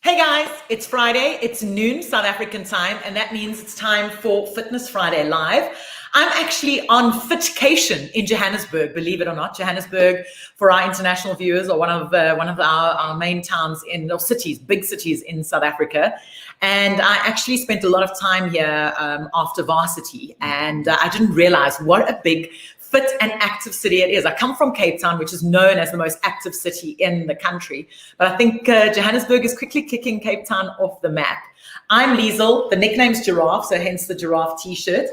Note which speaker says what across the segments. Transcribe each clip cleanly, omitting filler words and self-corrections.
Speaker 1: Hey guys, it's Friday, it's noon South African time, and that means it's time for Fitness Friday Live. I'm actually on Fitcation in Johannesburg, believe it or not. Johannesburg, for our international viewers, or one of our main towns or cities, big cities in South Africa. And I actually spent a lot of time here after varsity, and I didn't realize what a big fit and active city it is. I come from Cape Town, which is known as the most active city in the country. But I think Johannesburg is quickly kicking Cape Town off the map. I'm Liezel, the nickname's Giraffe, so hence the giraffe t-shirt.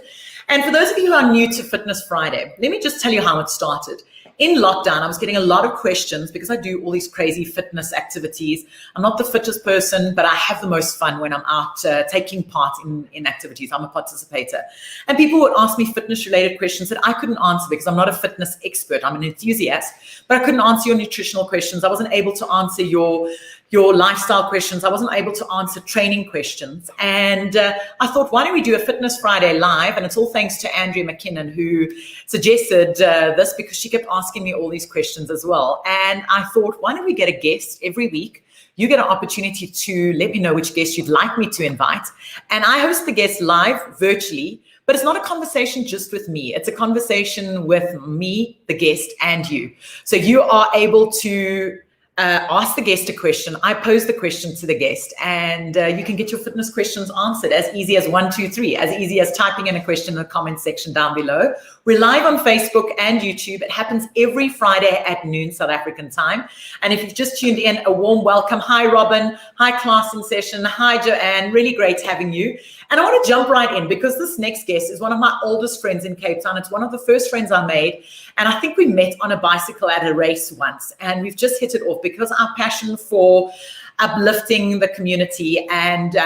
Speaker 1: And for those of you who are new to Fitness Friday, let me just tell you how it started. In lockdown, I was getting a lot of questions because I do all these crazy fitness activities. I'm not the fittest person, but I have the most fun when I'm out taking part in activities. I'm a participator. And people would ask me fitness-related questions that I couldn't answer because I'm not a fitness expert. I'm an enthusiast, but I couldn't answer your nutritional questions. I wasn't able to answer your lifestyle questions. I wasn't able to answer training questions. And I thought, why don't we do a Fitness Friday Live? And it's all thanks to Andrea McKinnon, who suggested this because she kept asking me all these questions as well. And I thought, why don't we get a guest every week? You get an opportunity to let me know which guest you'd like me to invite. And I host the guest live virtually, but it's not a conversation just with me. It's a conversation with me, the guest, and you. So you are able to ask the guest a question. I pose the question to the guest, and you can get your fitness questions answered as easy as 1, 2, 3, as easy as typing in a question in the comment section down below. We're live on Facebook and YouTube. It happens every Friday at noon South African time. And if you've just tuned in, a warm welcome. Hi, Robin. Hi, class in session. Hi, Joanne. Really great having you. And I want to jump right in because this next guest is one of my oldest friends in Cape Town. It's one of the first friends I made. And I think we met on a bicycle at a race once. And we've just hit it off because our passion for uplifting the community and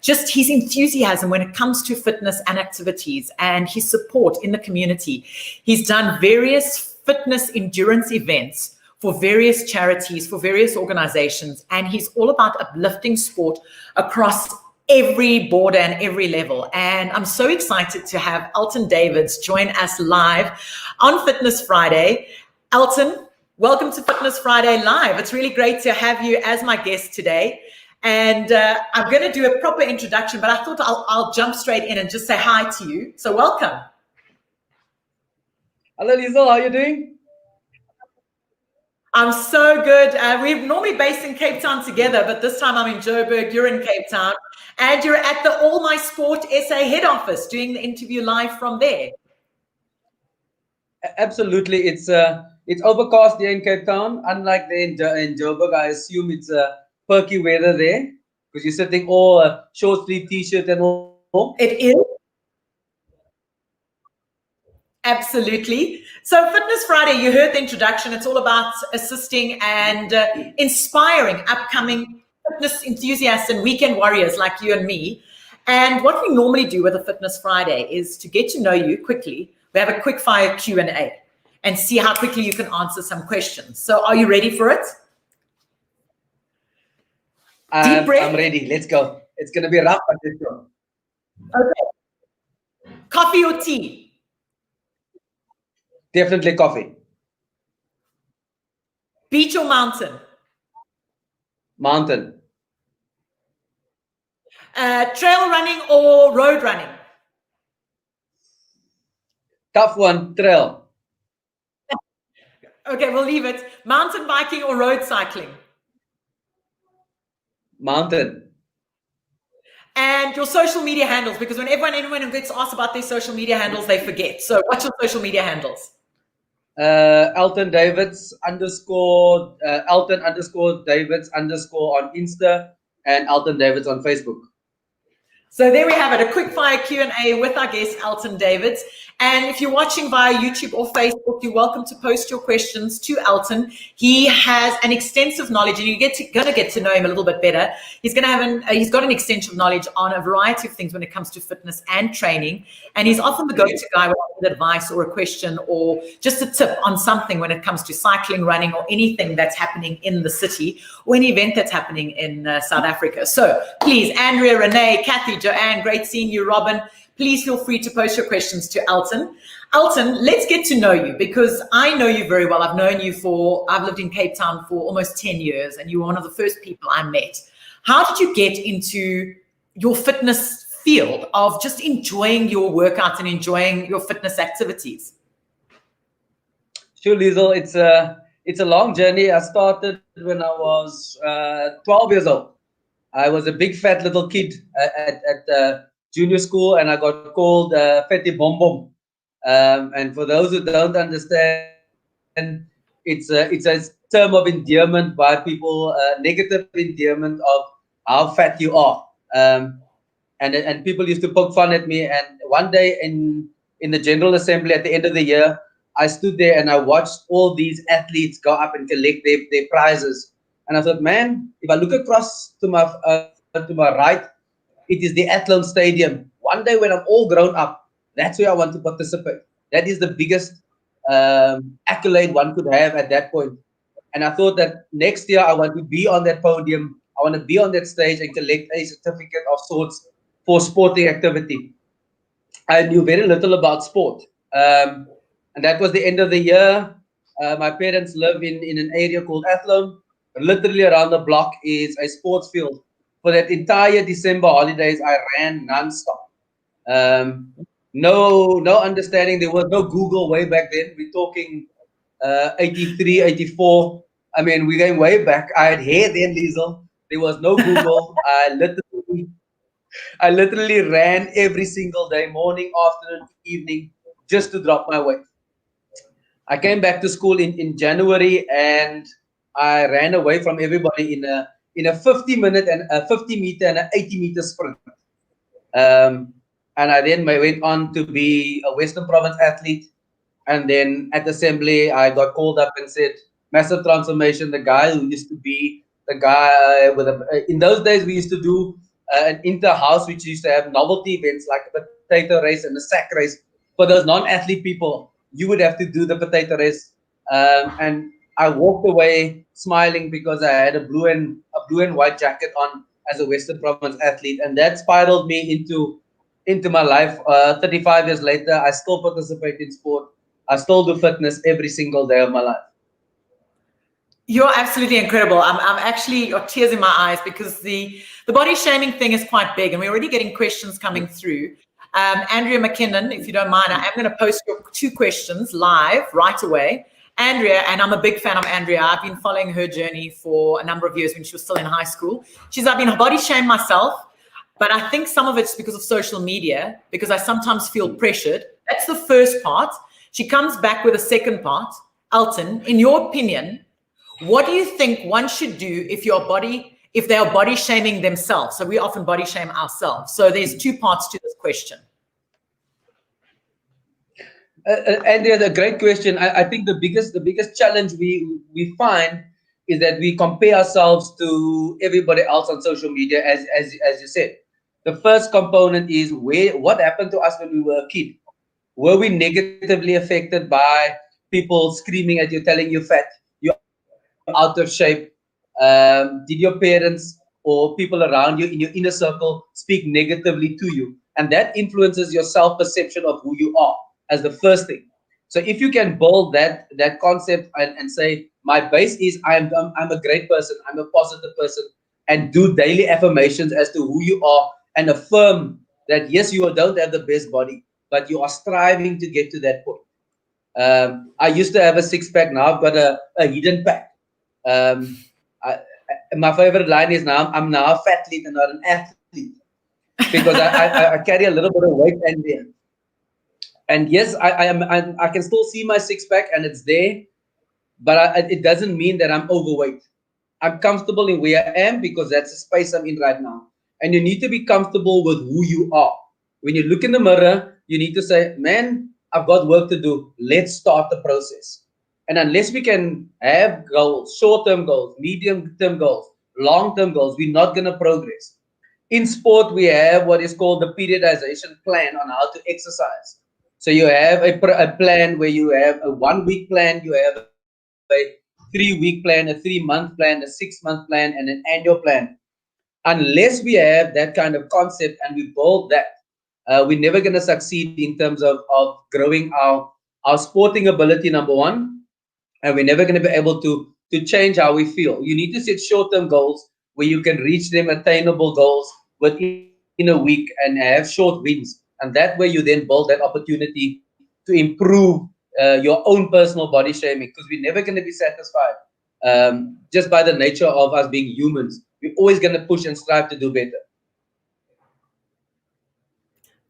Speaker 1: just his enthusiasm when it comes to fitness and activities and his support in the community. He's done various fitness endurance events for various charities, for various organizations, and he's all about uplifting sport across every border and every level. And I'm so excited to have Elton Davids join us live on Fitness Friday. Elton, welcome to Fitness Friday Live. It's really great to have you as my guest today. And I'm going to do a proper introduction, but I thought I'll jump straight in and just say hi to you. So welcome.
Speaker 2: Hello, Liezel. How are you doing?
Speaker 1: I'm so good. We're normally based in Cape Town together, but this time I'm in Joburg. You're in Cape Town. And you're at the All My Sport SA head office doing the interview live from there.
Speaker 2: Absolutely. It's overcast here in Cape Town. Unlike there in Joburg, I assume it's perky weather there because you're sitting all short sleeve t-shirt and all.
Speaker 1: It is. Absolutely. So Fitness Friday, you heard the introduction. It's all about assisting and inspiring upcoming fitness enthusiasts and weekend warriors like you and me. And what we normally do with a Fitness Friday is to get to know you quickly. We have a quick fire Q&A and see how quickly you can answer some questions. So are you ready for it? Deep breath.
Speaker 2: I'm ready. Let's go. It's going to be rough, but let's go.
Speaker 1: Okay. Coffee or tea?
Speaker 2: Definitely coffee.
Speaker 1: Beach or mountain?
Speaker 2: Mountain.
Speaker 1: Trail running or road running?
Speaker 2: Tough one, trail.
Speaker 1: Okay, we'll leave it. Mountain biking or road cycling?
Speaker 2: Mountain.
Speaker 1: And your social media handles, because when anyone who gets asked about their social media handles, they forget. So what's your social media handles?
Speaker 2: Elton Davids _ Elton _ Davids _ on Insta and Elton Davids on Facebook.
Speaker 1: So there we have it, a quick fire Q&A with our guest, Elton Davids. And if you're watching via YouTube or Facebook, you're welcome to post your questions to Elton. He has an extensive knowledge, and you're going to get to know him a little bit better. He's got an extensive knowledge on a variety of things when it comes to fitness and training. And he's often the go-to guy with advice or a question or just a tip on something when it comes to cycling, running, or anything that's happening in the city or any event that's happening in South Africa. So please, Andrea, Renee, Kathy, Joanne, great seeing you, Robin. Please feel free to post your questions to Elton. Elton, let's get to know you because I know you very well. I've known you I've lived in Cape Town for almost 10 years and you were one of the first people I met. How did you get into your fitness field of just enjoying your workouts and enjoying your fitness activities?
Speaker 2: Sure, Liezel. It's a long journey. I started when I was 12 years old. I was a big fat little kid at junior school, and I got called Fatty Bom Bom. And for those who don't understand, it's a term of endearment by people, negative endearment of how fat you are. And people used to poke fun at me. And one day in the General Assembly at the end of the year, I stood there and I watched all these athletes go up and collect their prizes. And I thought, man, if I look across to my right, it is the Athlone Stadium. One day when I'm all grown up, that's where I want to participate. That is the biggest accolade one could have at that point. And I thought that next year I want to be on that podium. I want to be on that stage and collect a certificate of sorts for sporting activity. I knew very little about sport. And that was the end of the year. My parents live in an area called Athlone. Literally around the block is a sports field. For that entire December holidays, I ran non-stop. No understanding. There was no Google way back then. We're talking 83, 84. I mean, we're going way back. I had hair then, Liezel. There was no Google. I literally ran every single day, morning, afternoon, evening, just to drop my weight. I came back to school in January, and I ran away from everybody in a 50-minute and a 50-meter and an 80-meter sprint. And I then went on to be a Western Province athlete. And then at assembly, I got called up and said, massive transformation. The guy who used to be the guy in those days, we used to do an inter-house, which used to have novelty events like a potato race and a sack race. For those non-athlete people, you would have to do the potato race. And I walked away smiling because I had a blue and white jacket on as a Western Province athlete. And that spiraled me into my life. 35 years later, I still participate in sport. I still do fitness every single day of my life.
Speaker 1: You're absolutely incredible. I'm actually got tears in my eyes because the body shaming thing is quite big, and we're already getting questions coming through. Andrea McKinnon, if you don't mind, I am going to post your 2 questions live right away. Andrea, and I'm a big fan of Andrea. I've been following her journey for a number of years when she was still in high school. I've been body shamed myself, but I think some of it's because of social media, because I sometimes feel pressured. That's the first part. She comes back with a second part. Elton, in your opinion, what do you think one should do if they are body shaming themselves? So we often body shame ourselves. So there's 2 parts to this question.
Speaker 2: Andrea, a great question. I think the biggest challenge we find is that we compare ourselves to everybody else on social media, as you said. The first component is what happened to us when we were a kid. Were we negatively affected by people screaming at you, telling you fat, you're out of shape? Did your parents or people around you in your inner circle speak negatively to you? And that influences your self-perception of who you are as the first thing. So if you can build that concept and say, my base is I'm a great person, I'm a positive person, and do daily affirmations as to who you are and affirm that, yes, you don't have the best body, but you are striving to get to that point. I used to have a 6-pack. Now I've got a hidden pack. My favorite line is I'm now a fathlete and not an athlete, because I carry a little bit of weight and yes, I can still see my 6-pack and it's there, but it doesn't mean that I'm overweight. I'm comfortable in where I am because that's the space I'm in right now. And you need to be comfortable with who you are. When you look in the mirror, you need to say, man, I've got work to do. Let's start the process. And unless we can have goals, short-term goals, medium-term goals, long-term goals, we're not going to progress. In sport, we have what is called the periodization plan on how to exercise. So you have a plan where you have a 1-week plan, you have a 3-week plan, a 3-month plan, a 6-month plan, and an annual plan. Unless we have that kind of concept and we build that, we're never going to succeed in terms of growing our sporting ability, number one, and we're never going to be able to change how we feel. You need to set short-term goals where you can reach them attainable goals within a week and have short wins. And that way you then build that opportunity to improve your own personal body shaming, because we're never going to be satisfied just by the nature of us being humans. We're always going to push and strive to do better.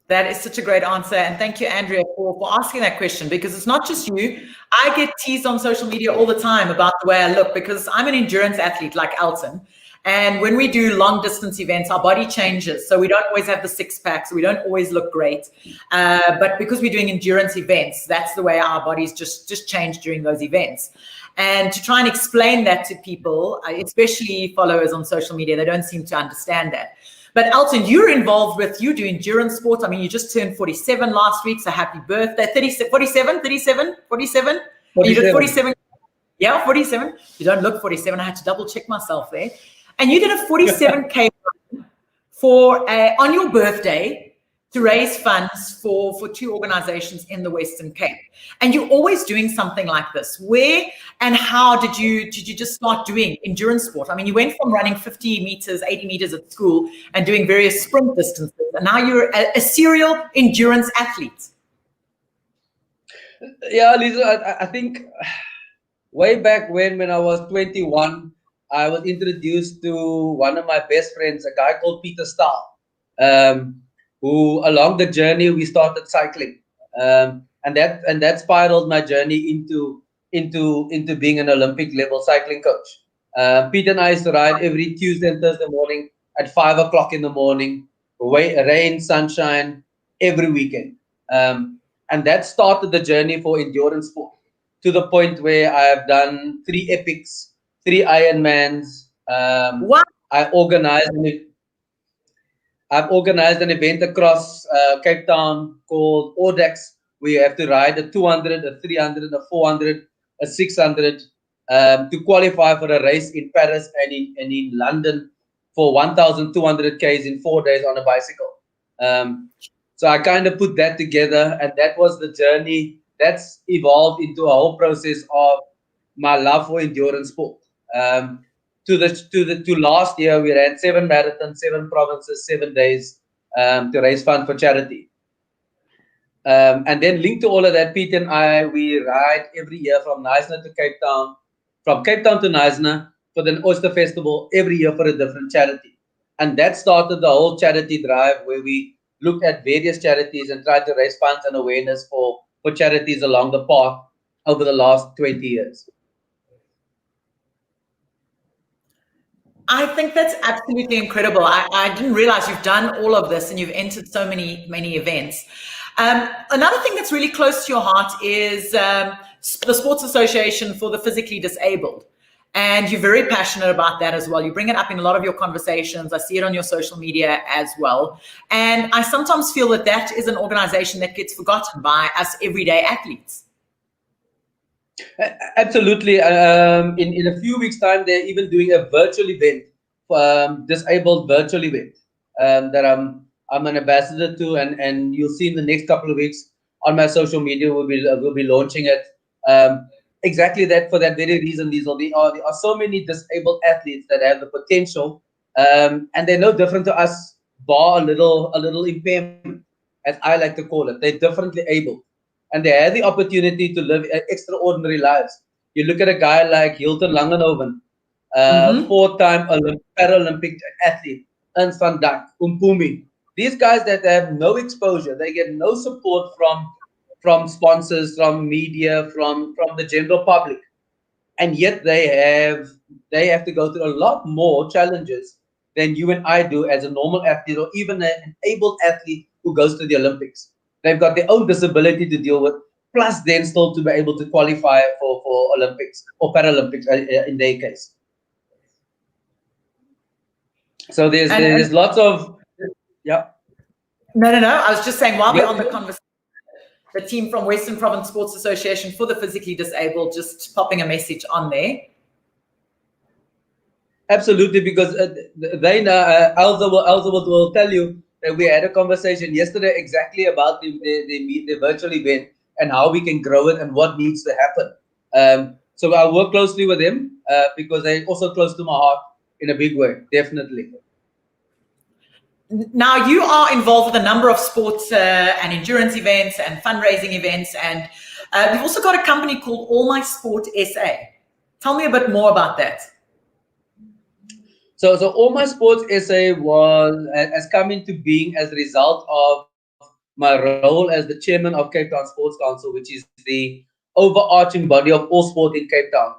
Speaker 1: That is such a great answer. And thank you, Andrea, for asking that question, because it's not just you. I get teased on social media all the time about the way I look, because I'm an endurance athlete like Elton. And when we do long distance events, our body changes. So we don't always have the six packs. We don't always look great. But because we're doing endurance events, that's the way our bodies just change during those events. And to try and explain that to people, especially followers on social media, they don't seem to understand that. But Elton, you're involved with, you do endurance sports. I mean, you just turned 47 last week, so happy birthday. 47? You did 47? Yeah, 47. You don't look 47. I had to double check myself there. And you did a 47K for on your birthday to raise funds for two organizations in the Western Cape. And you're always doing something like this. Where and how did you just start doing endurance sport? I mean, you went from running 50 meters, 80 meters at school and doing various sprint distances, and now you're a serial endurance athlete.
Speaker 2: Yeah, Liezel, I think way back when I was 21, I was introduced to one of my best friends, a guy called Peter Stahl, who along the journey we started cycling, and that spiraled my journey into being an Olympic level cycling coach. Peter and I used to ride every Tuesday and Thursday morning at 5 o'clock in the morning, rain, sunshine, every weekend, and that started the journey for endurance sport, to the point where I have done 3 epics, 3 Ironmans.
Speaker 1: Wow.
Speaker 2: I've organized an event across Cape Town called Audax, where you have to ride a 200, a 300, a 400, a 600 to qualify for a race in Paris and in London for 1,200 Ks in 4 days on a bicycle. So I kind of put that together, and that was the journey that's evolved into a whole process of my love for endurance sport. To last year, we ran 7 marathons, 7 provinces, 7 days to raise funds for charity. And then linked to all of that, Pete and I, we ride every year from Knysna to Cape Town, from Cape Town to Knysna for the Oyster Festival every year for a different charity. And that started the whole charity drive, where we looked at various charities and tried to raise funds and awareness for charities along the path over the last 20 years.
Speaker 1: I think that's absolutely incredible. I didn't realize you've done all of this and you've entered so many events. Another thing that's really close to your heart is the Sports Association for the Physically Disabled. And you're very passionate about that as well. You bring it up in a lot of your conversations. I see it on your social media as well. And I sometimes feel that is an organization that gets forgotten by us everyday athletes.
Speaker 2: Absolutely. In a few weeks' time, they're even doing a virtual event, disabled virtual event that I'm an ambassador to, and you'll see in the next couple of weeks on my social media. We'll be launching it. Exactly that, for that very reason, Liezel. There are so many disabled athletes that have the potential, and they're no different to us, bar a little impairment, as I like to call it. They're differently able, and they have the opportunity to live extraordinary lives. You look at a guy like Hilton Langenhoven, 4-time Paralympic athlete, Ernst van Dijk, Umpumi. These guys that have no exposure, they get no support from sponsors, from media, from the general public, and yet they have to go through a lot more challenges than you and I do as a normal athlete, or even an able athlete who goes to the Olympics. They've got their own disability to deal with, plus then still to be able to qualify for Olympics or Paralympics in their case. So there's lots of, yeah.
Speaker 1: No. I was just saying, while we're on the conversation, the team from Western Province Sports Association for the Physically Disabled, just popping a message on there.
Speaker 2: Absolutely, because they Elsa will tell you that we had a conversation yesterday exactly about the virtual event and how we can grow it and what needs to happen. So I work closely with them because they're also close to my heart. in a big way, definitely.
Speaker 1: Now, you are involved with a number of sports and endurance events and fundraising events, and you've also got a company called All My Sport SA. Tell me a bit more about that.
Speaker 2: So All My Sports SA has come into being as a result of my role as the chairman of Cape Town Sports Council, which is the overarching body of all sport in Cape Town.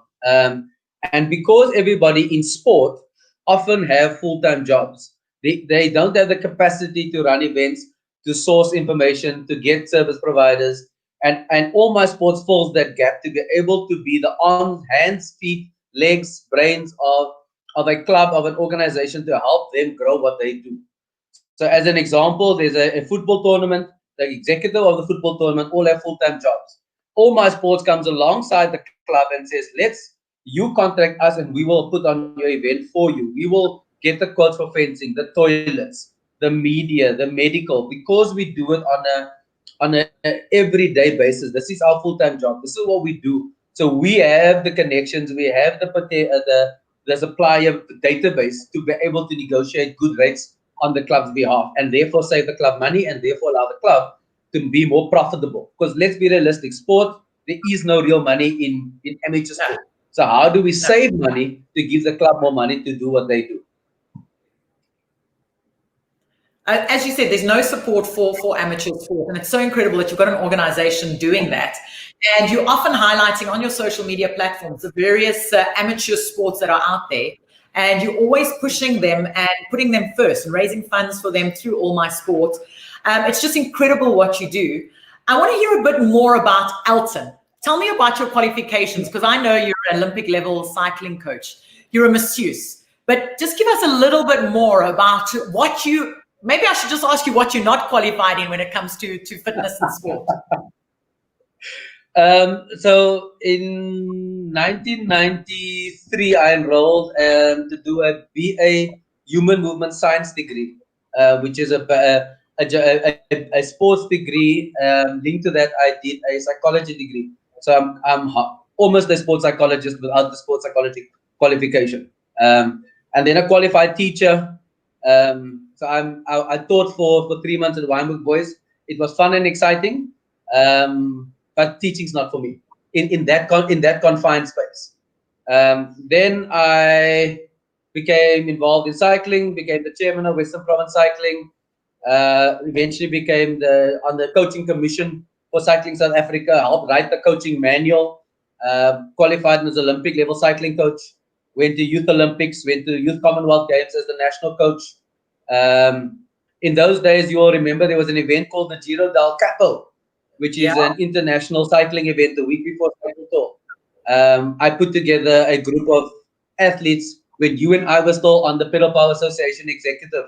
Speaker 2: And because everybody in sport often have full-time jobs, they don't have the capacity to run events, to source information, to get service providers. And All My Sports fills that gap to be able to be the arms, hands, feet, legs, brains of a club, of an organization, to help them grow what they do. So as an example, there's a football tournament. The executive of the football tournament all have full-time jobs. All My Sports comes alongside the club and says, you contract us and we will put on your event for you. We will get the quotes for fencing, the toilets, the media, the medical, because we do it on a everyday basis. This is our full-time job. This is what we do. So we have the connections, we have the supplier database to be able to negotiate good rates on the club's behalf, and therefore save the club money, and therefore allow the club to be more profitable. Because let's be realistic, sport, there is no real money in amateur sport. So how do we save money to give the club more money to do what they do?
Speaker 1: As you said, there's no support for amateur sport, and it's so incredible that you've got an organization doing that. And you're often highlighting on your social media platforms the various amateur sports that are out there, and you're always pushing them and putting them first and raising funds for them through All My Sport. It's just incredible what you do. I want to hear a bit more about Elton. Tell me about your qualifications, because I know you're an Olympic level cycling coach. You're a masseuse, but just give us a little bit more about what you, maybe I should just ask you what you're not qualified in when it comes to fitness and sport.
Speaker 2: So in 1993, I enrolled to do a BA Human Movement Science degree, which is a sports degree. Linked to that, I did a psychology degree. So I'm almost a sports psychologist without the sports psychology qualification. And then a qualified teacher. So I taught for 3 months at Wynberg Boys. It was fun and exciting. But teaching's not for me in that confined space. Then I became involved in cycling, became the chairman of Western Province Cycling, eventually became on the coaching commission for Cycling South Africa, helped write the coaching manual, qualified as Olympic level cycling coach, went to Youth Olympics, went to Youth Commonwealth Games as the national coach. In those days, you all remember there was an event called the Giro del Capo, which is an international cycling event the week before Cycle Tour. I put together a group of athletes when you and I were still on the Pedal Power Association executive.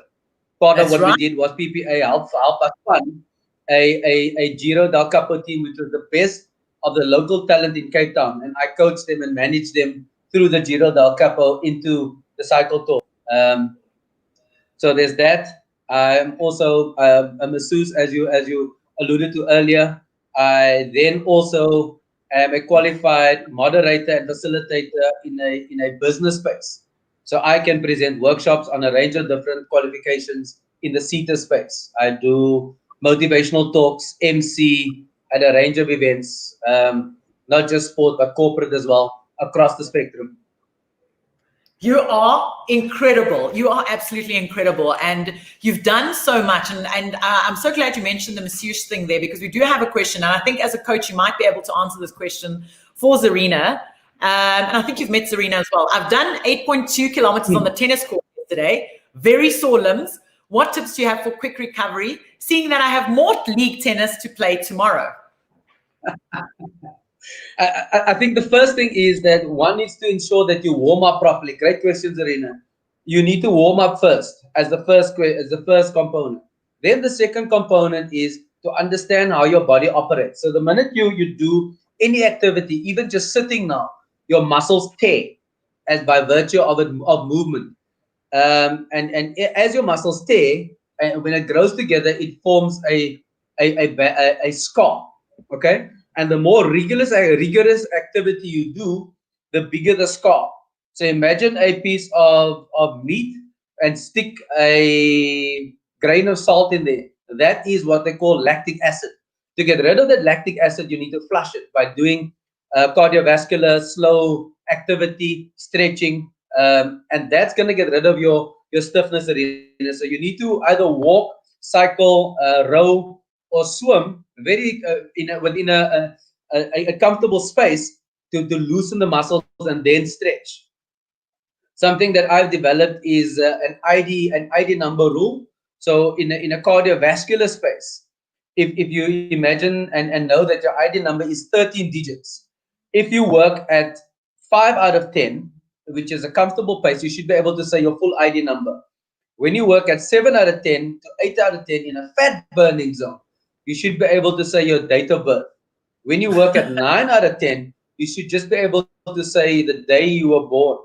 Speaker 2: Part of what we did was PPA helped us fund a Giro del Capo team, which was the best of the local talent in Cape Town. And I coached them and managed them through the Giro del Capo into the Cycle Tour. So there's that. I'm also a masseuse, as you alluded to earlier. I then also am a qualified moderator and facilitator in a business space. So I can present workshops on a range of different qualifications in the CETA space. I do motivational talks, MC at a range of events, not just sport, but corporate as well, across the spectrum.
Speaker 1: You are incredible. You are absolutely incredible. And you've done so much. And I'm so glad you mentioned the masseuse thing there, because we do have a question. And I think as a coach, you might be able to answer this question for Zarina. And I think you've met Zarina as well. I've done 8.2 kilometers on the tennis court today. Very sore limbs. What tips do you have for quick recovery, seeing that I have more league tennis to play tomorrow?
Speaker 2: I think the first thing is that one needs to ensure that you warm up properly. Great question, Zarina. You need to warm up first as the first component. Then the second component is to understand how your body operates. So the minute you do any activity, even just sitting now, your muscles tear as by virtue of movement. And as your muscles tear, and when it grows together, it forms a scar. Okay. And the more rigorous activity you do, the bigger the scar. So imagine a piece of meat and stick a grain of salt in there. That is what they call lactic acid. To get rid of that lactic acid, you need to flush it by doing cardiovascular, slow activity, stretching, and that's going to get rid of your stiffness arena. So you need to either walk, cycle, row, or swim very within a comfortable space to loosen the muscles and then stretch. Something that I've developed is an ID number rule. So in a cardiovascular space, if you imagine and know that your ID number is 13 digits, if you work at 5 out of 10, which is a comfortable pace, you should be able to say your full ID number. When you work at 7 out of 10 to 8 out of 10 in a fat burning zone, you should be able to say your date of birth. When you work at 9 out of 10, you should just be able to say the day you were born.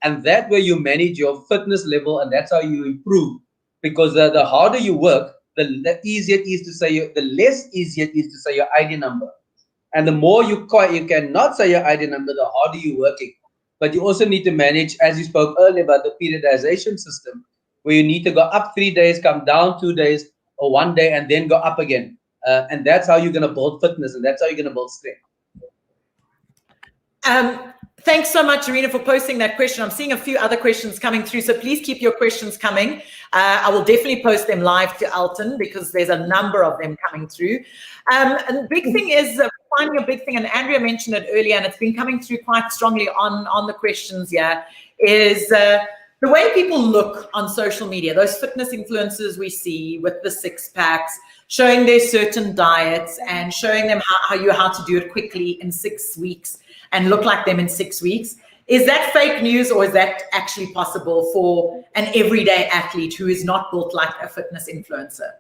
Speaker 2: And that way you manage your fitness level, and that's how you improve. Because the harder you work, the easier it is to say the less easier it is to say your ID number. And the more you cannot say your ID number, the harder you're working. But you also need to manage, as you spoke earlier about the periodization system, where you need to go up 3 days, come down 2 days, or 1 day, and then go up again. And that's how you're going to build fitness, and that's how you're going to build strength.
Speaker 1: Thanks so much, Arena, for posting that question. I'm seeing a few other questions coming through, so please keep your questions coming. I will definitely post them live to Elton because there's a number of them coming through. And the big thing is finding a big thing, and Andrea mentioned it earlier, and it's been coming through quite strongly on the questions here, is the way people look on social media, those fitness influencers we see with the six packs, showing their certain diets and showing them how to do it quickly in 6 weeks and look like them in 6 weeks. Is that fake news, or is that actually possible for an everyday athlete who is not built like a fitness influencer?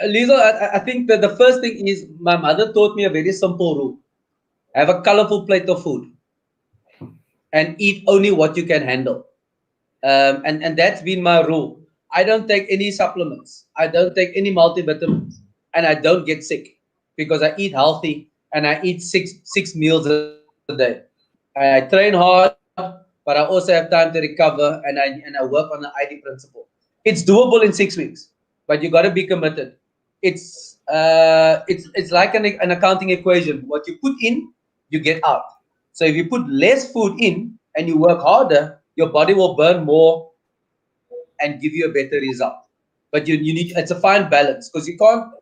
Speaker 2: Liezel, I think that the first thing is my mother taught me a very simple rule. Have a colorful plate of food and eat only what you can handle. And that's been my rule. I don't take any supplements. I don't take any multivitamins, and I don't get sick because I eat healthy and I eat six meals a day. I train hard, but I also have time to recover, and I work on the ID principle. It's doable in 6 weeks, but you got to be committed. It's like an accounting equation. What you put in, you get out. So if you put less food in and you work harder, your body will burn more and give you a better result. But you need, it's a fine balance, because you can't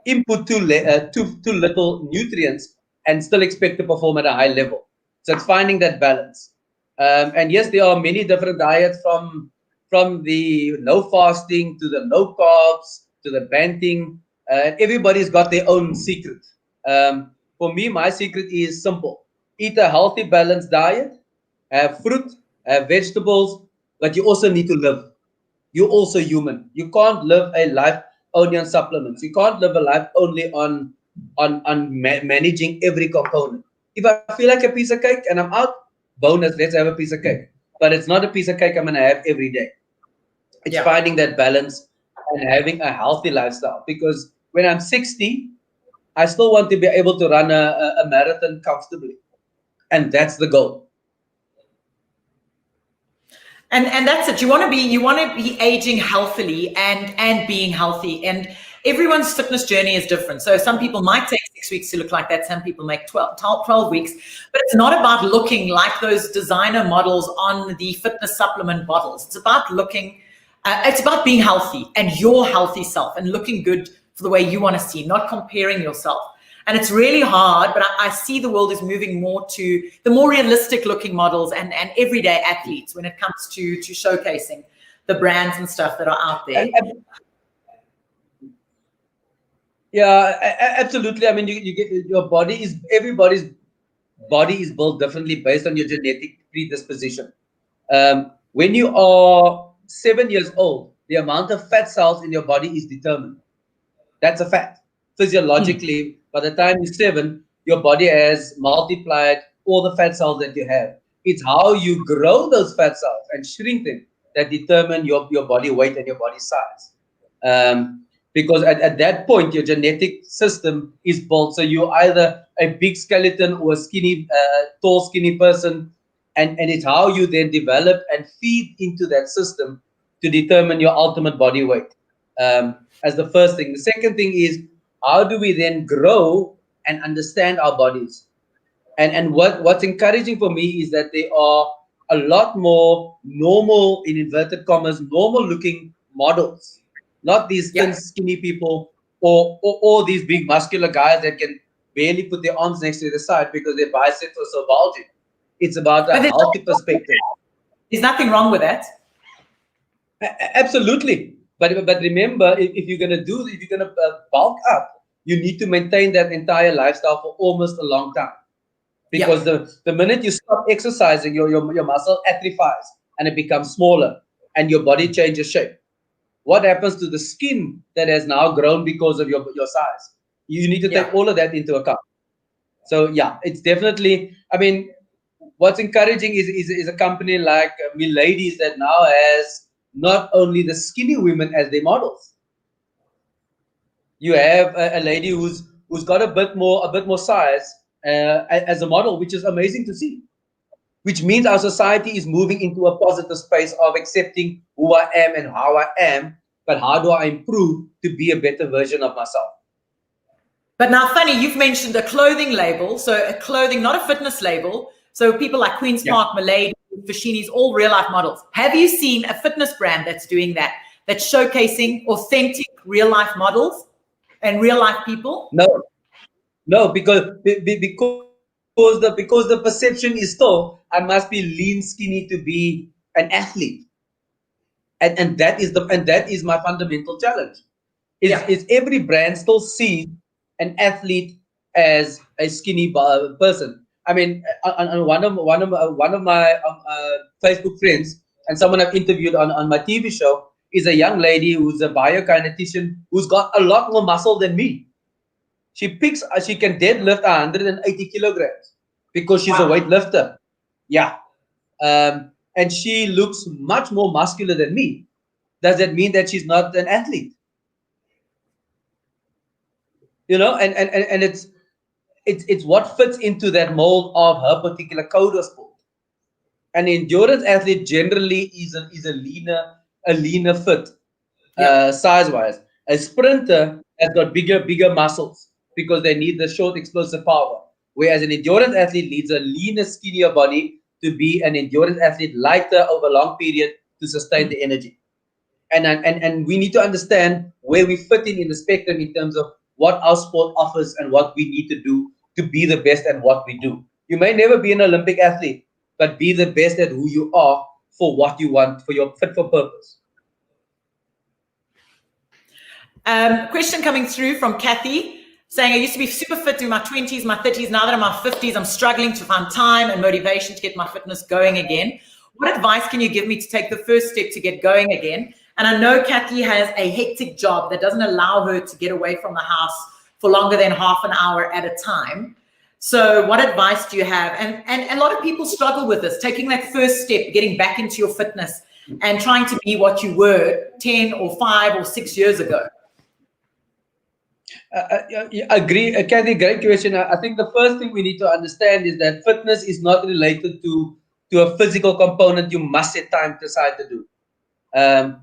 Speaker 2: input too little nutrients and still expect to perform at a high level. So it's finding that balance. And yes, there are many different diets, from the no fasting to the no carbs to the banting. Everybody's got their own secret. For me, my secret is simple: eat a healthy, balanced diet, have fruit, have vegetables, but you also need to live. You're also human. You can't live a life only on supplements. You can't live a life only on managing every component. If I feel like a piece of cake and I'm out, bonus, let's have a piece of cake. But it's not a piece of cake I'm going to have every day. It's finding that balance and having a healthy lifestyle. Because when I'm 60, I still want to be able to run a marathon comfortably. And that's the goal.
Speaker 1: And that's it. You want to be aging healthily and being healthy. And everyone's fitness journey is different. So some people might take 6 weeks to look like that. Some people make 12 weeks. But it's not about looking like those designer models on the fitness supplement bottles. It's about it's about being healthy and your healthy self and looking good for the way you want to see, not comparing yourself. And it's really hard, but I see the world is moving more to the more realistic looking models and everyday athletes when it comes to showcasing the brands and stuff that are out there.
Speaker 2: Yeah, absolutely. I mean, you get your body is everybody's body is built differently based on your genetic predisposition. When you are 7 years old, the amount of fat cells in your body is determined. That's a fact. Physiologically, by the time you're 7, your body has multiplied all the fat cells that you have. It's how you grow those fat cells and shrink them that determine your body weight and your body size. because at that point your genetic system is built. So you're either a big skeleton or a skinny, tall, skinny person, and it's how you then develop and feed into that system to determine your ultimate body weight. As the first thing. The second thing is, how do we then grow and understand our bodies? And what's encouraging for me is that there are a lot more normal, in inverted commas, normal looking models, not these thin,
Speaker 1: Yeah.
Speaker 2: skinny people, or these big muscular guys that can barely put their arms next to the side because their biceps are so bulging. It's about a
Speaker 1: But
Speaker 2: healthy perspective.
Speaker 1: there's nothing wrong with that.
Speaker 2: Absolutely. But remember, if you're gonna if you're gonna bulk up, you need to maintain that entire lifestyle for almost a long time. Because the minute you stop exercising, your muscle atrophies and it becomes smaller and your body changes shape. What happens to the skin that has now grown because of your size? You need to take all of that into account. So yeah, it's definitely, I mean, what's encouraging is a company like Miladies that now has not only the skinny women as their models. You have a lady who's got a bit more size as a model, which is amazing to see. Which means our society is moving into a positive space of accepting who I am and how I am, but how do I improve to be a better version of myself?
Speaker 1: But now, funny, you've mentioned a clothing label, so a clothing, not a fitness label. So people like Queen's Park, Milady, Fashini's, all real life models. Have you seen a fitness brand that's doing that, that's showcasing authentic real life models and real life people?
Speaker 2: No, because the perception is still I must be lean, skinny to be an athlete, and that is my fundamental challenge. Is every brand still sees an athlete as a skinny person? I mean, on one of my Facebook friends and someone I've interviewed on my TV show is a young lady who's a biokinetician who's got a lot more muscle than me. She can deadlift 180 kilograms because she's a weightlifter. Yeah. And she looks much more muscular than me. Does that mean that she's not an athlete? You know, and it's what fits into that mold of her particular code of sport. An endurance athlete generally is a leaner fit, size wise. A sprinter has got bigger muscles because they need the short explosive power. Whereas an endurance athlete needs a leaner, skinnier body to be an endurance athlete, lighter over a long period to sustain the energy. And we need to understand where we fit in the spectrum in terms of what our sport offers and what we need to do to be the best at what we do. You may never be an Olympic athlete, but be the best at who you are for what you want, for your fit for purpose.
Speaker 1: Question coming through from Kathy saying, I used to be super fit in my 20s, my 30s. Now that I'm in my 50s, I'm struggling to find time and motivation to get my fitness going again. What advice can you give me to take the first step to get going again? And I know Kathy has a hectic job that doesn't allow her to get away from the house for longer than half an hour at a time. So what advice do you have? And a lot of people struggle with this, taking that first step, getting back into your fitness and trying to be what you were 10 or 5 or 6 years ago.
Speaker 2: Agree, Kathy, great question. I think the first thing we need to understand is that fitness is not related to a physical component you must set time aside to do. I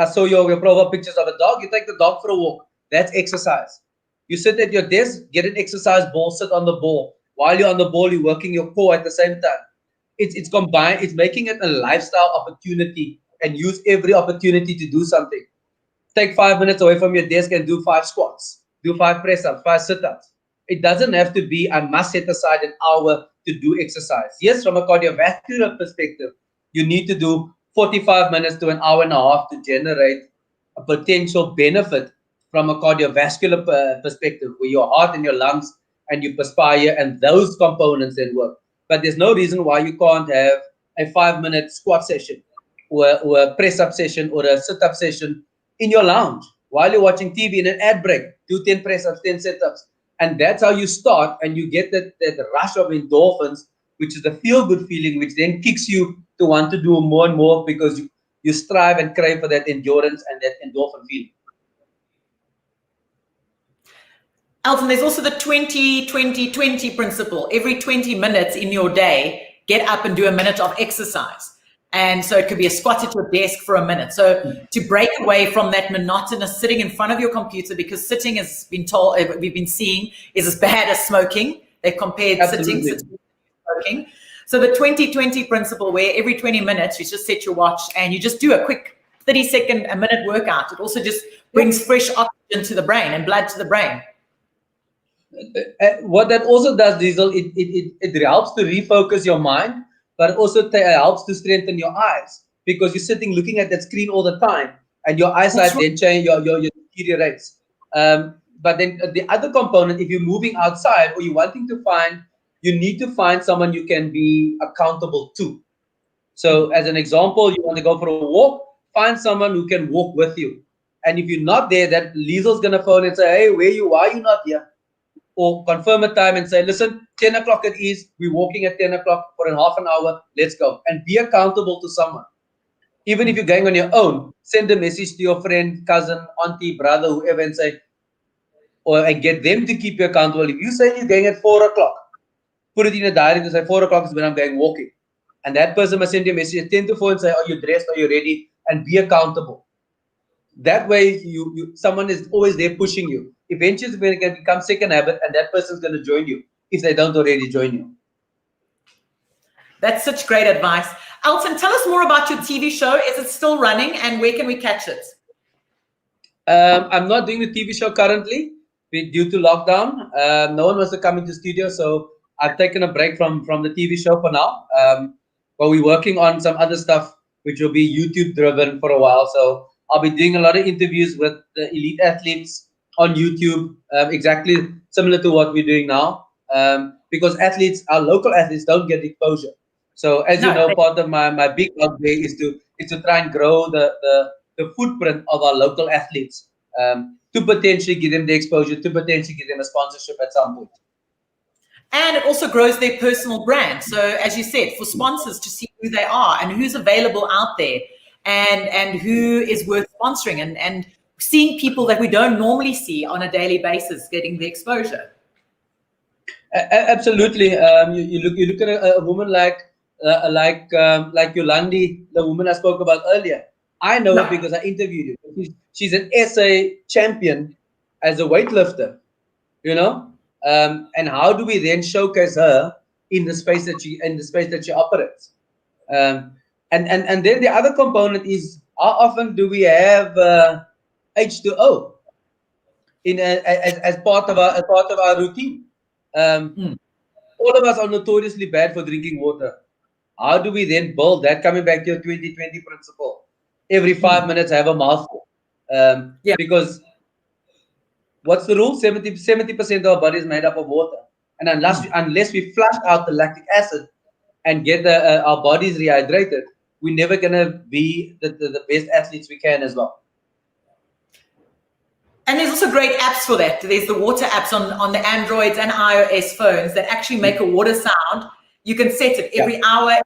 Speaker 2: saw your profile pictures of a dog, you take the dog for a walk. That's exercise. You sit at your desk, get an exercise ball, sit on the ball. While you're on the ball, you're working your core at the same time. It's combined, it's making it a lifestyle opportunity and use every opportunity to do something. Take 5 minutes away from your desk and do 5 squats, do 5 press-ups, 5 sit-ups. It doesn't have to be, I must set aside an hour to do exercise. Yes, from a cardiovascular perspective, you need to do 45 minutes to an hour and a half to generate a potential benefit from a cardiovascular perspective, where your heart and your lungs and you perspire and those components then work. But there's no reason why you can't have a 5-minute squat session or a press-up session or a sit-up session in your lounge while you're watching TV in an ad break. Do 10 press-ups, 10 sit-ups. And that's how you start, and you get that rush of endorphins, which is the feel-good feeling, which then kicks you to want to do more and more because you strive and crave for that endurance and that endorphin feeling.
Speaker 1: Elton, there's also the 20-20-20 principle. Every 20 minutes in your day, get up and do a minute of exercise. And so it could be a squat at your desk for a minute. So to break away from that monotonous sitting in front of your computer, because sitting has been told, we've been seeing, is as bad as smoking. They've compared sitting to smoking. So the 20-20 principle, where every 20 minutes you just set your watch and you just do a quick 30-second, a minute workout. It also just brings fresh oxygen to the brain and blood to the brain.
Speaker 2: What that also does, Liezel, it helps to refocus your mind, but also helps to strengthen your eyes, because you're sitting looking at that screen all the time, and your eyesight then change, your deteriorates. But then the other component, if you're moving outside or you're wanting to find, you need to find someone you can be accountable to. So as an example, you want to go for a walk, find someone who can walk with you. And if you're not there, that Liezel's going to phone and say, hey, why are you not here? Or confirm a time and say, listen, 10 o'clock it is, we're walking at 10 o'clock for half an hour, let's go. And be accountable to someone. Even if you're going on your own, send a message to your friend, cousin, auntie, brother, whoever, and say, and get them to keep you accountable. If you say you're going at 4 o'clock, put it in a diary to say 4 o'clock is when I'm going walking. And that person must send you a message at 10 to 4 and say, are you dressed, are you ready? And be accountable. That way, someone is always there pushing you. Eventually, when it can become second habit, and that person's going to join you if they don't already join you.
Speaker 1: That's such great advice. Elton, tell us more about your TV show. Is it still running, and where can we catch it?
Speaker 2: I'm not doing the TV show currently due to lockdown. No one wants to come into studio, so I've taken a break from the TV show for now. But we're working on some other stuff which will be YouTube driven for a while. So I'll be doing a lot of interviews with the elite athletes on YouTube, exactly similar to what we're doing now. Because our local athletes don't get exposure. So as you know, part of my big work there is to try and grow the footprint of our local athletes, to potentially give them the exposure, to potentially give them a sponsorship at some point.
Speaker 1: And it also grows their personal brand. So as you said, for sponsors to see who they are and who's available out there, and who is worth sponsoring, and seeing people that we don't normally see on a daily basis getting the exposure.
Speaker 2: Absolutely. You look at a woman like Yolandi, the woman I spoke about earlier. I know her because I interviewed her. She's an SA champion as a weightlifter, and how do we then showcase her in the space that she operates? And then the other component is, how often do we have H2O as part of our routine? All of us are notoriously bad for drinking water. How do we then build that? Coming back to your 20-20 principle, every 5 minutes have a mouthful. Because what's the rule? 70% of our body is made up of water, and unless we flush out the lactic acid and get our bodies rehydrated, we're never gonna be the best athletes we can as well.
Speaker 1: And there's also great apps for that. There's the water apps on the Androids and iOS phones that actually make a water sound. You can set it every hour,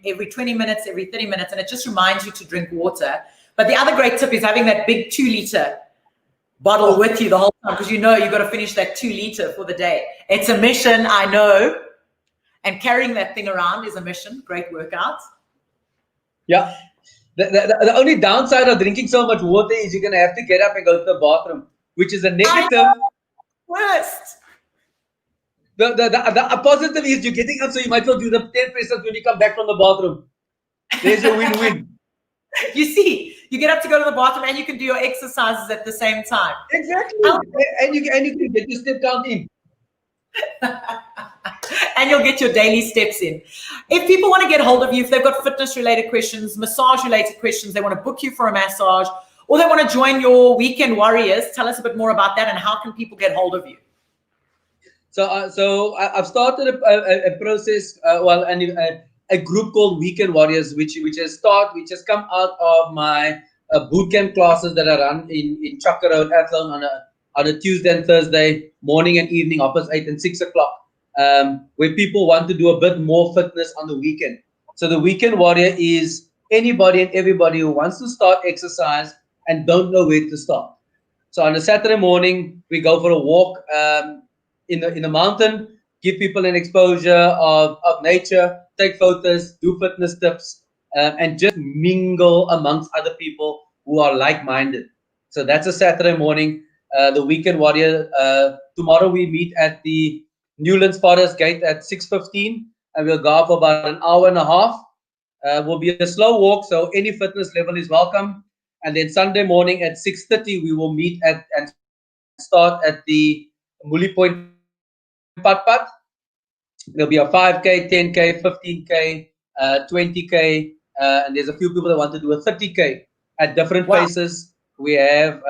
Speaker 1: every 20 minutes, every 30 minutes, and it just reminds you to drink water. But the other great tip is having that big 2-liter bottle with you the whole time, because you've got to finish that 2 liter for the day. It's a mission, I know. And carrying that thing around is a mission. Great workouts.
Speaker 2: Yeah. The only downside of drinking so much water is you're going to have to get up and go to the bathroom, which is a negative.
Speaker 1: Worst.
Speaker 2: The positive is you're getting up, so you might as well do the 10 press ups when you come back from the bathroom. There's your win-win.
Speaker 1: You see, you get up to go to the bathroom and you can do your exercises at the same time.
Speaker 2: Exactly. And you can get your step count in.
Speaker 1: And you'll get your daily steps in. If people want to get hold of you, if they've got fitness-related questions, massage-related questions, they want to book you for a massage, or they want to join your weekend warriors, tell us a bit more about that, and how can people get hold of you?
Speaker 2: So I've started a process, a group called Weekend Warriors, which has come out of my bootcamp classes that I run in Chaka Road, Athlone, on a Tuesday and Thursday morning and evening, opposite 8 and 6 o'clock, where people want to do a bit more fitness on the weekend. So the Weekend Warrior is anybody and everybody who wants to start exercise and don't know where to start. So on a Saturday morning, we go for a walk in the mountain, give people an exposure of nature, take photos, do fitness tips, and just mingle amongst other people who are like-minded. So that's a Saturday morning. The Weekend Warrior. Tomorrow we meet at the Newlands Forest Gate at 6:15, and we'll go for about an hour and a half. Will be a slow walk, so any fitness level is welcome. And then Sunday morning at 6:30, we will meet at and start at the Muli Point Putt Putt. There'll be a 5K, 10K, 15K, 20K, and there's a few people that want to do a 30K at different paces. We have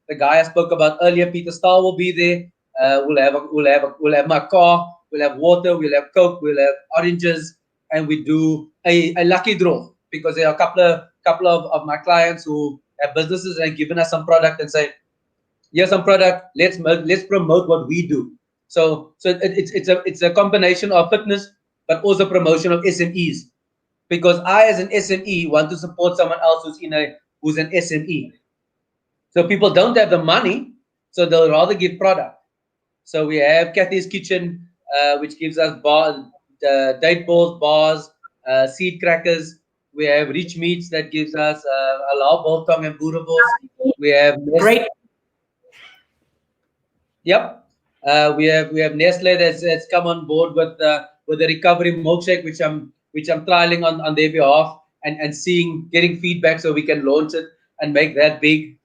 Speaker 2: the guy I spoke about earlier, Peter Stahl, will be there. We'll have my car, we'll have water, we'll have Coke, we'll have oranges, and we do a lucky draw because there are a couple of my clients who have businesses and given us some product and say, here's some product, let's promote what we do. So it's a combination of fitness, but also promotion of SMEs. Because I, as an SME, want to support someone else who's an SME. So people don't have the money, so they'll rather give product. So we have Kathy's Kitchen, which gives us date balls, bars, seed crackers. We have Rich Meats that gives us allow biltong and boereballs. We have
Speaker 1: great.
Speaker 2: Yep. We have Nestle that's come on board with the recovery milkshake, which I'm trialing on their behalf and getting feedback so we can launch it and make that big.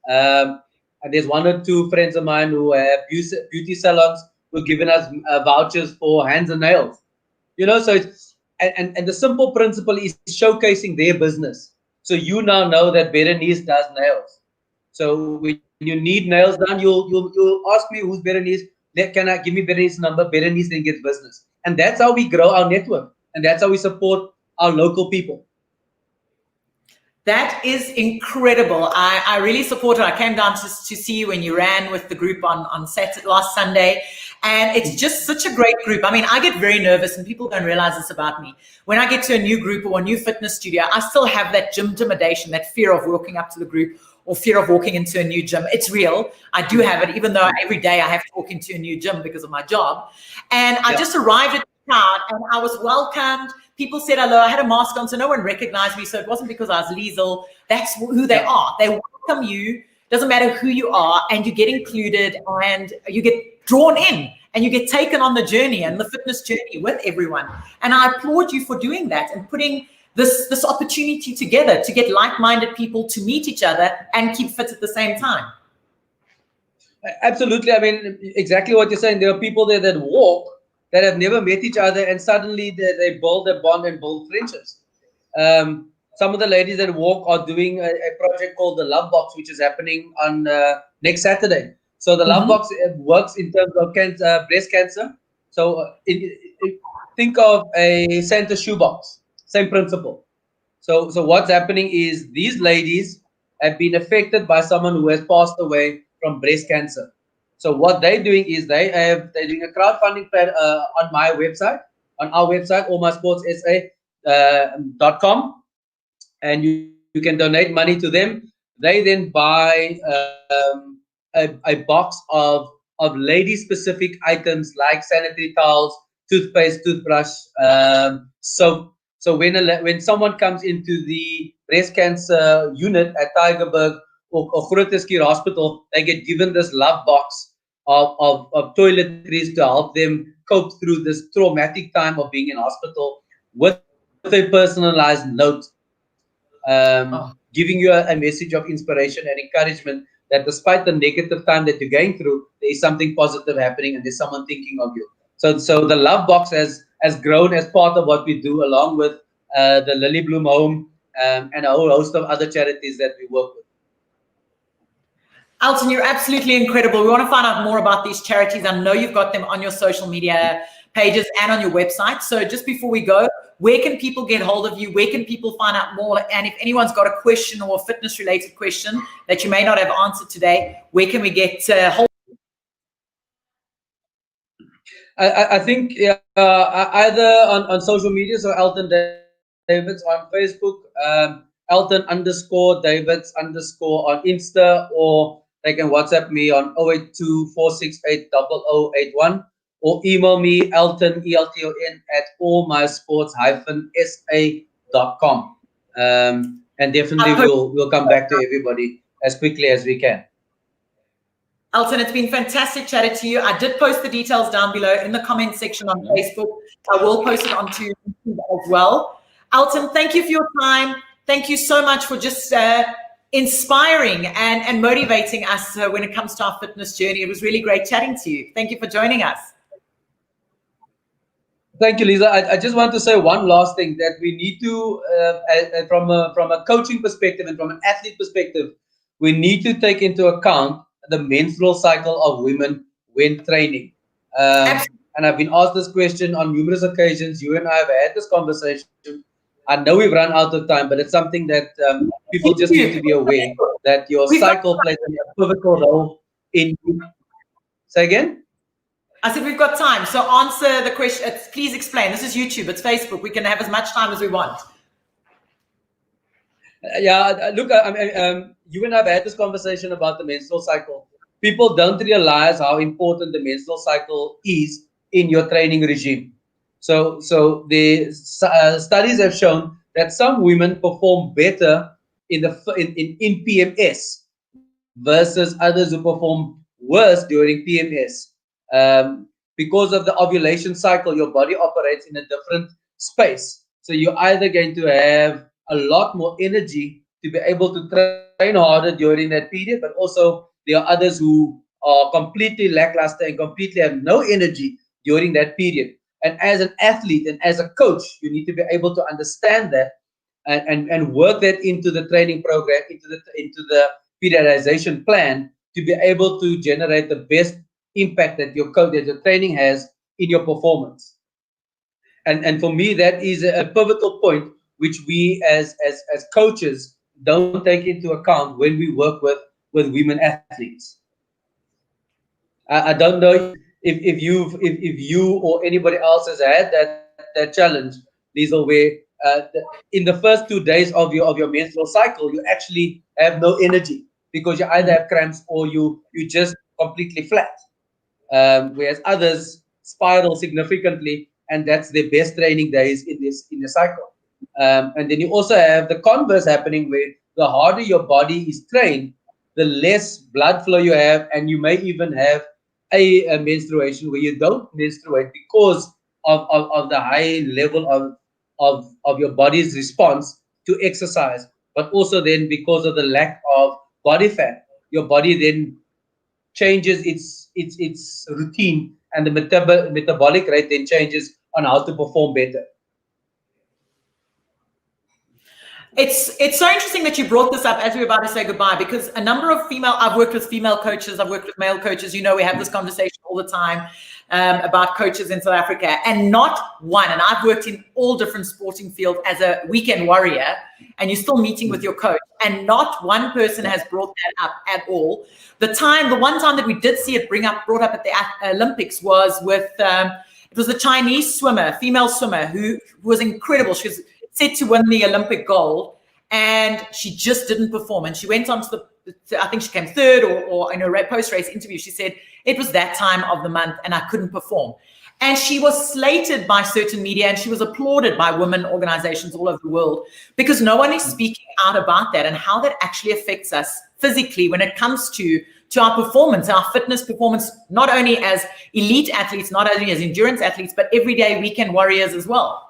Speaker 2: And there's one or two friends of mine who have beauty salons who've given us vouchers for hands and nails. So it's and the simple principle is showcasing their business. So you now know that Berenice does nails. So when you need nails done, you'll ask me who's Berenice. Can I give me Berenice's number? Berenice then gets business, and that's how we grow our network, and that's how we support our local people.
Speaker 1: That is incredible. I really support it. I came down to see you when you ran with the group on Saturday, last Sunday. And it's just such a great group. I mean, I get very nervous and people don't realize this about me. When I get to a new group or a new fitness studio, I still have that gym intimidation, that fear of walking up to the group or fear of walking into a new gym. It's real. I do have it, even though every day I have to walk into a new gym because of my job. And I just arrived at the crowd and I was welcomed. People said hello. I had a mask on, so no one recognized me. So it wasn't because I was Liezel. That's who they are. They welcome you. Doesn't matter who you are, and you get included, and you get drawn in, and you get taken on the journey and the fitness journey with everyone. And I applaud you for doing that and putting this opportunity together to get like-minded people to meet each other and keep fit at the same time.
Speaker 2: Absolutely. I mean, exactly what you're saying. There are people there that walk that have never met each other, and suddenly they build a bond and build friendships. Some of the ladies that walk are doing a project called the Love Box, which is happening on next Saturday. So the Love Box works in terms of breast cancer. So think of a Santa shoebox, same principle. So what's happening is these ladies have been affected by someone who has passed away from breast cancer. So what they're doing is they're doing a crowdfunding plan on my website, on our website, allmysportsa.com, and you can donate money to them. They then buy a box of lady-specific items like sanitary towels, toothpaste, toothbrush, soap. So when someone comes into the breast cancer unit at Tygerberg or Grooteskier Hospital, they get given this love box of toiletries to help them cope through this traumatic time of being in hospital with a personalized note, giving you a message of inspiration and encouragement that despite the negative time that you're going through, there is something positive happening and there's someone thinking of you. So the Love Box has grown as part of what we do, along with the Lily Bloom Home and a whole host of other charities that we work with.
Speaker 1: Elton, you're absolutely incredible. We want to find out more about these charities. I know you've got them on your social media pages and on your website. So just before we go, where can people get hold of you? Where can people find out more? And if anyone's got a question or a fitness-related question that you may not have answered today, where can we get hold?
Speaker 2: I think either on social media, so Elton Davids on Facebook, Elton_Davids_ on Insta, or they can WhatsApp me on 082-468-0081 or email me Elton, ELTON, at allmysports-sa.com. And definitely we'll come back to everybody as quickly as we can.
Speaker 1: Elton, it's been fantastic chatting to you. I did post the details down below in the comment section on Facebook. I will post it onto YouTube as well. Elton, thank you for your time. Thank you so much for just inspiring and motivating us when it comes to our fitness journey. It was really great chatting to you. Thank you for joining us.
Speaker 2: Thank you, Liezel. I just want to say one last thing, that we need to, from a coaching perspective and from an athlete perspective, we need to take into account the menstrual cycle of women when training. And I've been asked this question on numerous occasions. You and I have had this conversation. I know we've run out of time, but it's something that people just need to be aware that your cycle plays a pivotal role in. Say again?
Speaker 1: I said we've got time, so answer the question. Please explain. This is YouTube, it's Facebook. We can have as much time as we want.
Speaker 2: Yeah, look, you and I have had this conversation about the menstrual cycle. People don't realize how important the menstrual cycle is in your training regime. So the studies have shown that some women perform better in PMS versus others who perform worse during PMS. Because of the ovulation cycle, your body operates in a different space. So you're either going to have a lot more energy to be able to train harder during that period, but also there are others who are completely lackluster and completely have no energy during that period. And as an athlete and as a coach, you need to be able to understand that and work that into the training program, into the periodization plan, to be able to generate the best impact that your training has in your performance. And for me, that is a pivotal point which we as coaches don't take into account when we work with women athletes. I don't know if you or anybody else has had that challenge, Liezel, where in the first 2 days of your menstrual cycle, you actually have no energy because you either have cramps or you just completely flat. Whereas others spiral significantly, and that's their best training days in the cycle. And then you also have the converse happening, where the harder your body is trained, the less blood flow you have, and you may even have a menstruation where you don't menstruate because of the high level of your body's response to exercise, but also then because of the lack of body fat, your body then changes its routine, and the metabolic rate then changes on how to perform better.
Speaker 1: It's so interesting that you brought this up as we were about to say goodbye, because a number of I've worked with female coaches, I've worked with male coaches. You know, we have this conversation all the time about coaches in South Africa, and not one, and I've worked in all different sporting fields as a weekend warrior, and you're still meeting with your coach, and not one person has brought that up at all. The one time that we did see it brought up at the Olympics was with, it was the Chinese swimmer, female swimmer, who was incredible. She was set to win the Olympic gold, and she just didn't perform. And she went on to I think she came third, or in a post-race interview, she said, it was that time of the month and I couldn't perform. And she was slated by certain media, and she was applauded by women organizations all over the world, because no one is speaking out about that and how that actually affects us physically when it comes to our performance, our fitness performance, not only as elite athletes, not only as endurance athletes, but everyday weekend warriors as well.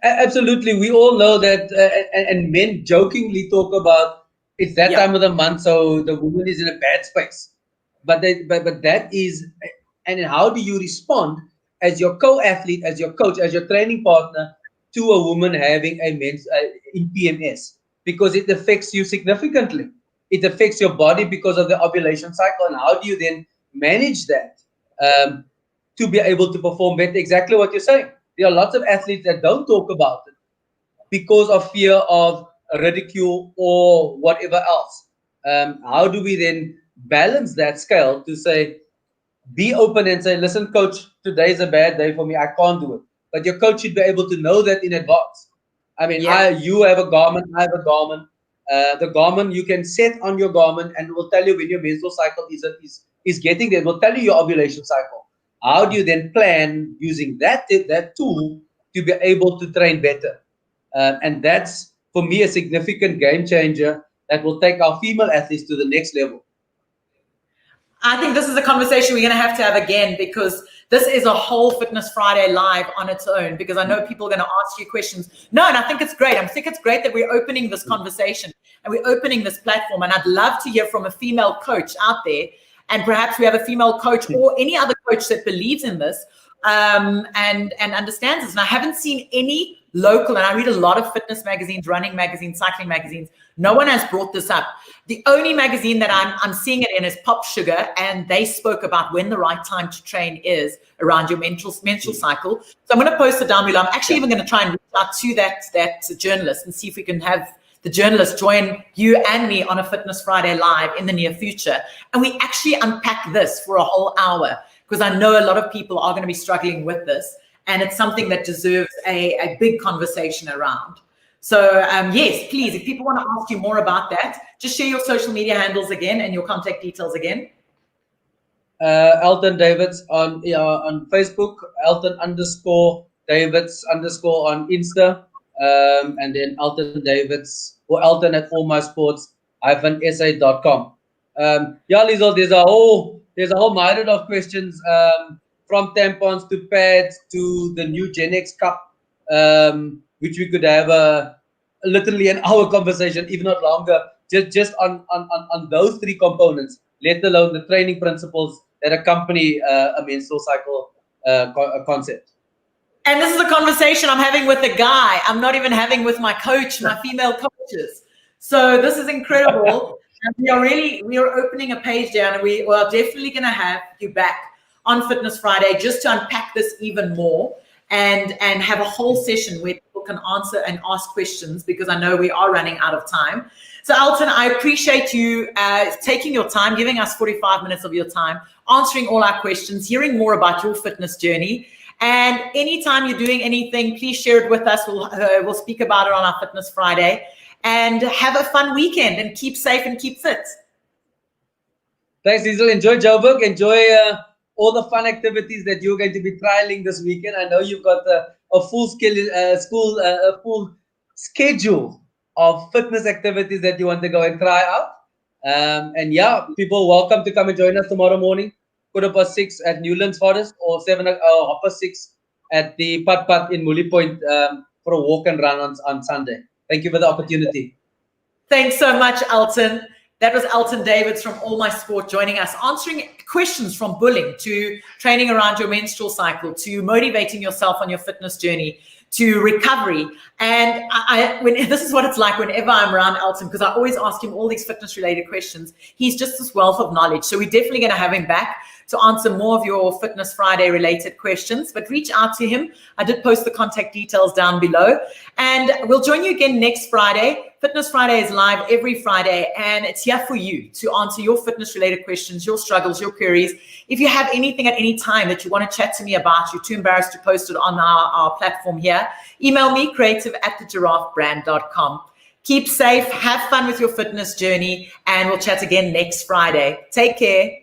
Speaker 2: Absolutely. We all know that, and men jokingly talk about it's that time of the month, so the woman is in a bad space. But that is, and how do you respond as your co-athlete, as your coach, as your training partner to a woman having in PMS? Because it affects you significantly. It affects your body because of the ovulation cycle. And how do you then manage that to be able to perform better? Exactly what you're saying. There are lots of athletes that don't talk about it because of fear of ridicule or whatever else. How do we then balance that scale to say, be open and say, listen, coach, today is a bad day for me. I can't do it. But your coach should be able to know that in advance. I mean, you have a Garmin, I have a Garmin. The garment you can set on your garment, and it will tell you when your menstrual cycle is getting there. It will tell you your ovulation cycle. How do you then plan using that tool to be able to train better? And that's, for me, a significant game changer that will take our female athletes to the next level.
Speaker 1: I think this is a conversation we're going to have again, because this is a whole Fitness Friday live on its own, because I know people are going to ask you questions. No, and I think it's great. I think it's great that we're opening this conversation and we're opening this platform. And I'd love to hear from a female coach out there. And perhaps we have a female coach or any other coach that believes in this and understands this. And I haven't seen any local, and I read a lot of fitness magazines, running magazines, cycling magazines. No one has brought this up. The only magazine that I'm seeing it in is Pop Sugar, and they spoke about when the right time to train is around your menstrual cycle. So I'm going to post it down below. I'm actually even going to try and reach out to that journalist and see if we can have the journalist join you and me on a Fitness Friday live in the near future. And we actually unpack this for a whole hour, because I know a lot of people are going to be struggling with this. And it's something that deserves a big conversation around. So yes, please, if people want to ask you more about that, just share your social media handles again and your contact details again.
Speaker 2: Elton Davids on Facebook, Elton_Davids_ on Insta, and then Elton Davids or Elton at allmysports-sa.com. Yeah, Liezel, there's a whole myriad of questions, from tampons to pads to the new Gen X Cup, which we could have literally an hour conversation, if not longer, just on those three components, let alone the training principles that accompany a menstrual cycle concept.
Speaker 1: And this is a conversation I'm having with a guy. I'm not even having with my coach, my female coaches. So this is incredible. And we are opening a page down, and we are definitely going to have you back on Fitness Friday just to unpack this even more and have a whole session where people can answer and ask questions, because I know we are running out of time. So Elton, I appreciate you taking your time, giving us 45 minutes of your time, answering all our questions, hearing more about your fitness journey. And anytime you're doing anything, please share it with us. We'll speak about it on our Fitness Friday. And have a fun weekend and keep safe and keep fit.
Speaker 2: Thanks, Liezel. Enjoy Joburg. Enjoy all the fun activities that you're going to be trialing this weekend. I know you've got a full schedule of fitness activities that you want to go and try out. And yeah, people welcome to come and join us tomorrow morning, 6:15 at Newlands Forest, or 6:30 at the Pat in Mully Point for a walk and run on Sunday. Thank you for the opportunity.
Speaker 1: Thanks so much, Elton. That was Elton Davids from All My Sport joining us, answering questions from bullying to training around your menstrual cycle, to motivating yourself on your fitness journey, to recovery. And this is what it's like whenever I'm around Elton, because I always ask him all these fitness related questions. He's just this wealth of knowledge. So we're definitely going to have him back to answer more of your Fitness Friday related questions, but reach out to him. I did post the contact details down below, and we'll join you again next Friday. Fitness Friday is live every Friday, and it's here for you to answer your fitness related questions, your struggles, your queries. If you have anything at any time that you want to chat to me about, you're too embarrassed to post it on our platform here, email me, creative@thegiraffebrand.com. Keep safe, have fun with your fitness journey, and we'll chat again next Friday. Take care.